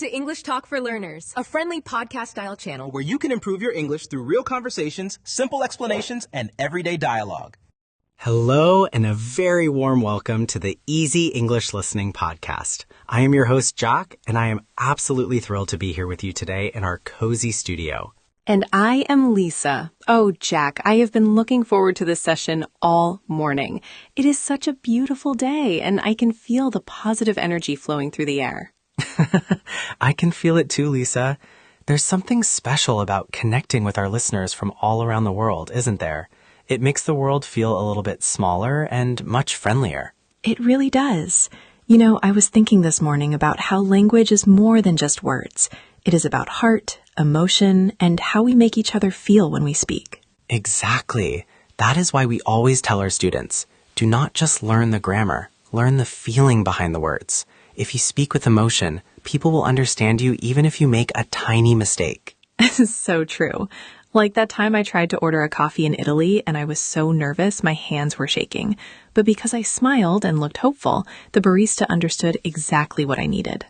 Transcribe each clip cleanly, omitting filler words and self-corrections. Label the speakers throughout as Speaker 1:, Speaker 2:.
Speaker 1: to English Talk for Learners, a friendly podcast-style channel
Speaker 2: where you can improve your English through real conversations, simple explanations, and everyday dialogue.
Speaker 3: Hello, and a very warm welcome to the Easy English Listening Podcast. I am your host, Jack, and I am absolutely thrilled to be here with you today in our cozy studio.
Speaker 4: And I am Lisa. Oh, Jack, I have been looking forward to this session all morning. It is such a beautiful day, and I can feel the positive energy flowing through the air.
Speaker 3: I can feel it too, Lisa. There's something special about connecting with our listeners from all around the world, isn't there? It makes the world feel a little bit smaller and much friendlier.
Speaker 4: It really does. You know, I was thinking this morning about how language is more than just words. It is about heart, emotion, and how we make each other feel when we speak.
Speaker 3: Exactly. That is why we always tell our students, do not just learn the grammar, learn the feeling behind the words. If you speak with emotion, people will understand you even if you make a tiny mistake.
Speaker 4: So true. Like that time I tried to order a coffee in Italy and I was so nervous my hands were shaking. But because I smiled and looked hopeful, the barista understood exactly what I needed.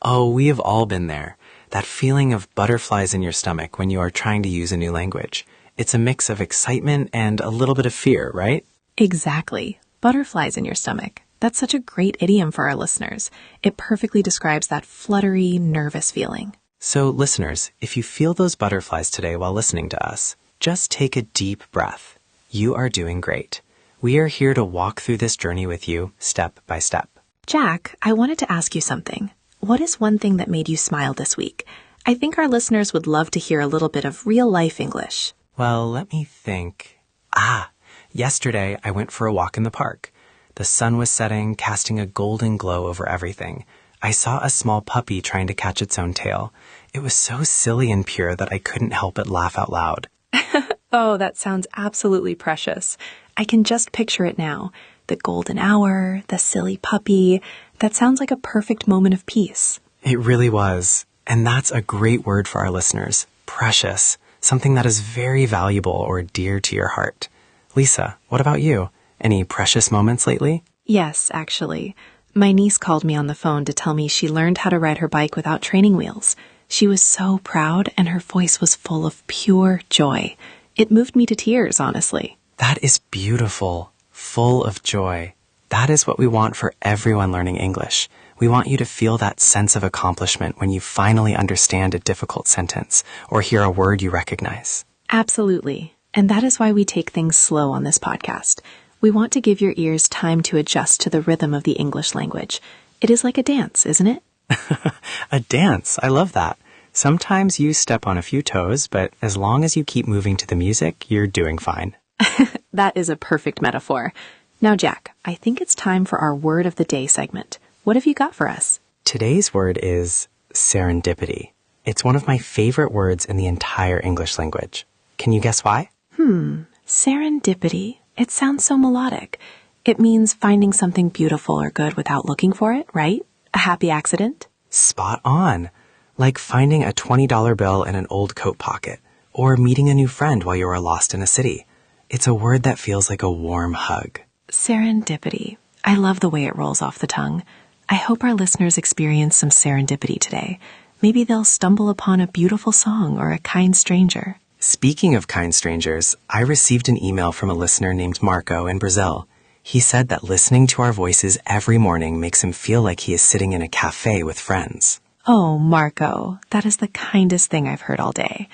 Speaker 3: Oh, we have all been there. That feeling of butterflies in your stomach when you are trying to use a new language. It's a mix of excitement and a little bit of fear, right?
Speaker 4: Exactly. Butterflies in your stomach. That's such a great idiom for our listeners. It perfectly describes that fluttery, nervous feeling.
Speaker 3: So, listeners, if you feel those butterflies today while listening to us, just take a deep breath. You are doing great. We are here to walk through this journey with you, step by step.
Speaker 4: Jack, I wanted to ask you something. What is one thing that made you smile this week? I think our listeners would love to hear a little bit of real-life English.
Speaker 3: Well, let me think. Yesterday I went for a walk in the park. The sun was setting, casting a golden glow over everything. I saw a small puppy trying to catch its own tail. It was so silly and pure that I couldn't help but laugh out loud.
Speaker 4: Oh, that sounds absolutely precious. I can just picture it now. The golden hour, the silly puppy. That sounds like a perfect moment of peace.
Speaker 3: It really was. And that's a great word for our listeners. Precious. Something that is very valuable or dear to your heart. Lisa, what about you? Any precious moments lately?
Speaker 4: Yes, actually. My niece called me on the phone to tell me she learned how to ride her bike without training wheels. She was so proud and her voice was full of pure joy. It moved me to tears, honestly.
Speaker 3: That is beautiful. Full of joy. That is what we want for everyone learning English. We want you to feel that sense of accomplishment when you finally understand a difficult sentence or hear a word you recognize.
Speaker 4: Absolutely. And that is why we take things slow on this podcast. We want to give your ears time to adjust to the rhythm of the English language. It is like a dance, isn't it?
Speaker 3: A dance. I love that. Sometimes you step on a few toes, but as long as you keep moving to the music, you're doing fine.
Speaker 4: That is a perfect metaphor. Now, Jack, I think it's time for our Word of the Day segment. What have you got for us?
Speaker 3: Today's word is serendipity. It's one of my favorite words in the entire English language. Can you guess why?
Speaker 4: Serendipity. It sounds so melodic. It means finding something beautiful or good without looking for it, right? A happy accident?
Speaker 3: Spot on. Like finding a $20 bill in an old coat pocket, or meeting a new friend while you are lost in a city. It's a word that feels like a warm hug.
Speaker 4: Serendipity. I love the way it rolls off the tongue. I hope our listeners experience some serendipity today. Maybe they'll stumble upon a beautiful song or a kind stranger.
Speaker 3: Speaking of kind strangers, I received an email from a listener named Marco in Brazil. He said that listening to our voices every morning makes him feel like he is sitting in a cafe with friends.
Speaker 4: Oh, Marco, that is the kindest thing I've heard all day.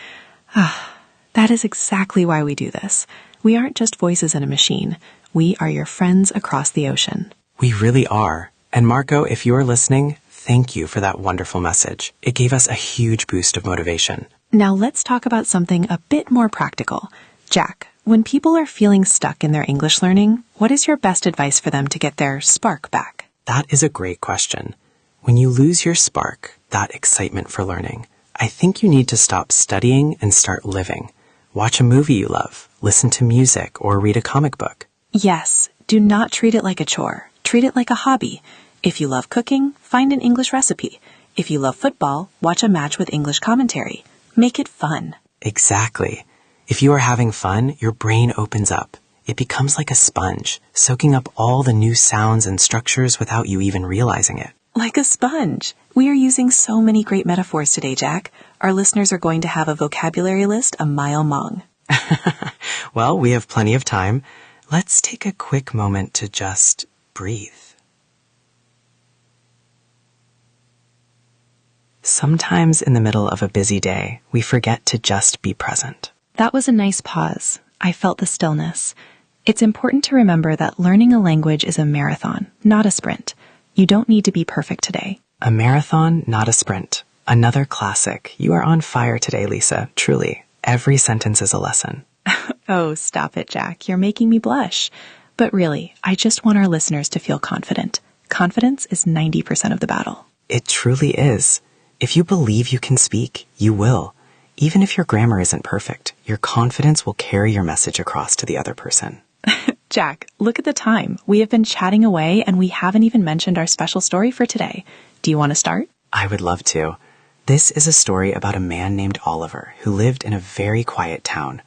Speaker 4: That is exactly why we do this. We aren't just voices in a machine. We are your friends across the ocean.
Speaker 3: We really are. And Marco, if you are listening, thank you for that wonderful message. It gave us a huge boost of motivation.
Speaker 4: Now let's talk about something a bit more practical. Jack, when people are feeling stuck in their English learning, what is your best advice for them to get their spark back?
Speaker 3: That is a great question. When you lose your spark, that excitement for learning, I think you need to stop studying and start living. Watch a movie you love, listen to music, or read a comic book.
Speaker 4: Yes, do not treat it like a chore. Treat it like a hobby. If you love cooking, find an English recipe. If you love football, watch a match with English commentary. Make it fun.
Speaker 3: Exactly. If you are having fun, your brain opens up. It becomes like a sponge, soaking up all the new sounds and structures without you even realizing it.
Speaker 4: Like a sponge. We are using so many great metaphors today, Jack. Our listeners are going to have a vocabulary list a mile long.
Speaker 3: Well, we have plenty of time. Let's take a quick moment to just breathe. Sometimes in the middle of a busy day, we forget to just be present.
Speaker 4: That was a nice pause. I felt the stillness. It's important to remember that learning a language is a marathon, not a sprint. You don't need to be perfect today.
Speaker 3: A marathon, not a sprint. Another classic. You are on fire today, Lisa. Truly. Every sentence is a lesson.
Speaker 4: Oh, stop it, Jack. You're making me blush. But really, I just want our listeners to feel confident. Confidence is 90% of the battle.
Speaker 3: It truly is. If you believe you can speak, you will. Even if your grammar isn't perfect, your confidence will carry your message across to the other person.
Speaker 4: Jack, look at the time. We have been chatting away and we haven't even mentioned our special story for today. Do you want to start?
Speaker 3: I would love to. This is a story about a man named Oliver who lived in a very quiet town.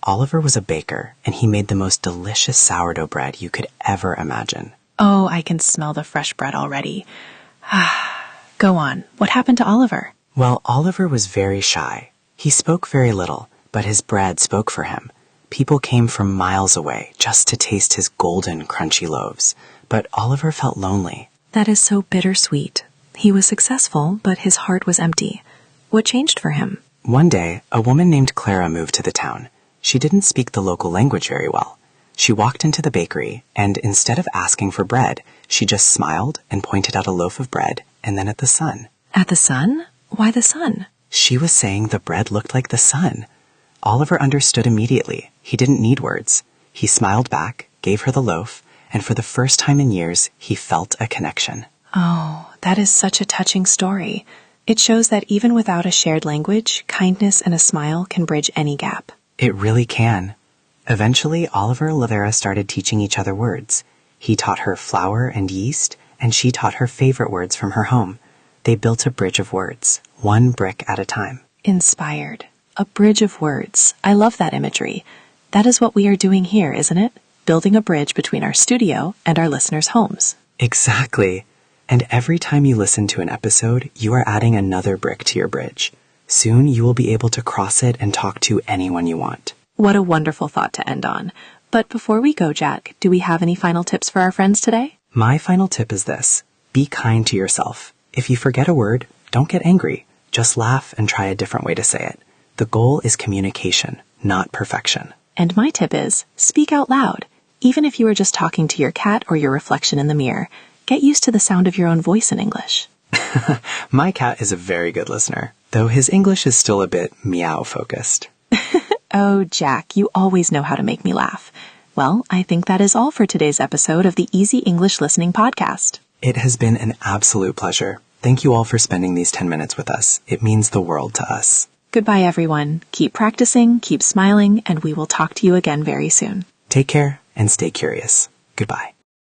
Speaker 3: Oliver was a baker, and he made the most delicious sourdough bread you could ever imagine.
Speaker 4: Oh, I can smell the fresh bread already. Go on. What happened to Oliver?
Speaker 3: Well, Oliver was very shy. He spoke very little, but his bread spoke for him. People came from miles away just to taste his golden, crunchy loaves. But Oliver felt lonely.
Speaker 4: That is so bittersweet. He was successful, but his heart was empty. What changed for him?
Speaker 3: One day, a woman named Clara moved to the town. She didn't speak the local language very well. She walked into the bakery, and instead of asking for bread, she just smiled and pointed out a loaf of bread and then at the sun.
Speaker 4: At the sun? Why the sun?
Speaker 3: She was saying the bread looked like the sun. Oliver understood immediately. He didn't need words. He smiled back, gave her the loaf, and for the first time in years, he felt a connection.
Speaker 4: Oh, that is such a touching story. It shows that even without a shared language, kindness and a smile can bridge any gap.
Speaker 3: It really can. Eventually, Oliver and Lavera started teaching each other words. He taught her flour and yeast, and she taught her favorite words from her home. They built a bridge of words, one brick at a time.
Speaker 4: Inspired. A bridge of words. I love that imagery. That is what we are doing here, isn't it? Building a bridge between our studio and our listeners' homes.
Speaker 3: Exactly. And every time you listen to an episode, you are adding another brick to your bridge. Soon you will be able to cross it and talk to anyone you want.
Speaker 4: What a wonderful thought to end on. But before we go, Jack, do we have any final tips for our friends today?
Speaker 3: My final tip is this. Be kind to yourself. If you forget a word, don't get angry. Just laugh and try a different way to say it. The goal is communication, not perfection.
Speaker 4: And my tip is, speak out loud. Even if you are just talking to your cat or your reflection in the mirror, get used to the sound of your own voice in English.
Speaker 3: My cat is a very good listener, though his English is still a bit meow-focused.
Speaker 4: Oh, Jack, you always know how to make me laugh. Well, I think that is all for today's episode of the Easy English Listening Podcast.
Speaker 3: It has been an absolute pleasure. Thank you all for spending these 10 minutes with us. It means the world to us.
Speaker 4: Goodbye, everyone. Keep practicing, keep smiling, and we will talk to you again very soon.
Speaker 3: Take care and stay curious. Goodbye.